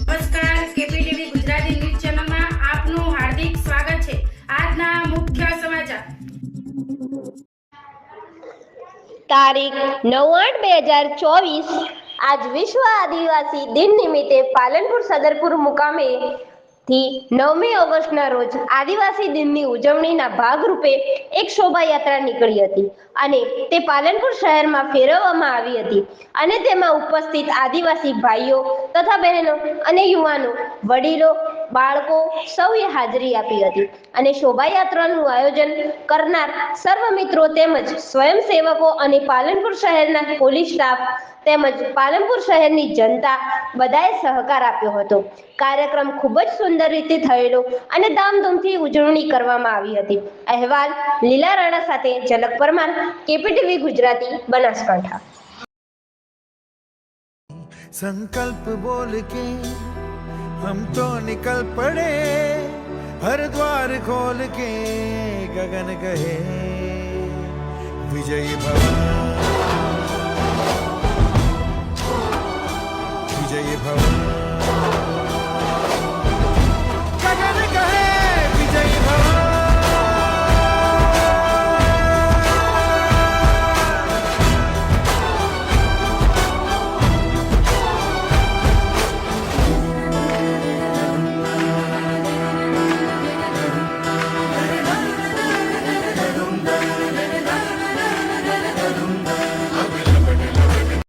નમસ્કાર, કેપીટીવી ગુજરાતી ન્યૂઝ ચેનલમાં આપનું હાર્દિક સ્વાગત છે. આજના મુખ્ય સમાચાર. તારીખ 9/8/2024 આજ વિશ્વ આદિવાસી દિન નિમિત્તે પાલનપુર સદરપુર મુકામે થી 9મી ઓગસ્ટના રોજ આદિવાસી દિનની ઉજવણીના ભાગરૂપે એક શોભાયાત્રા નીકળી હતી અને તે પાલનપુર શહેરમાં ફેરવવામાં આવી હતી અને તેમાં ઉપસ્થિત આદિવાસી ભાઈઓ તથા બહેનો અને યુવાનો, વડીલો, બાળકો સૌએ હાજરી આપી હતી અને શોભાયાત્રાનું આયોજન કરનાર સર્વ મિત્રો તેમજ સ્વયંસેવકો અને પાલનપુર શહેરના પોલીસ સ્ટાફ તેમજ પાલનપુર શહેરની જનતા બધાએ સહકાર આપ્યો હતો. કાર્યક્રમ ખૂબ જ સુંદર રીતે થયેલો અને ધામધૂમથી ઉજવણી કરવામાં આવી હતી. અહેવાલ લીલા રાણા સાથે ઝલક પરમાર, કેપીટીવી ગુજરાતી, બનાસકાંઠા. संकल्प बोल के हम तो निकल पड़े, हर द्वार खोल के गगन गए विजयी भव, विजयी भव.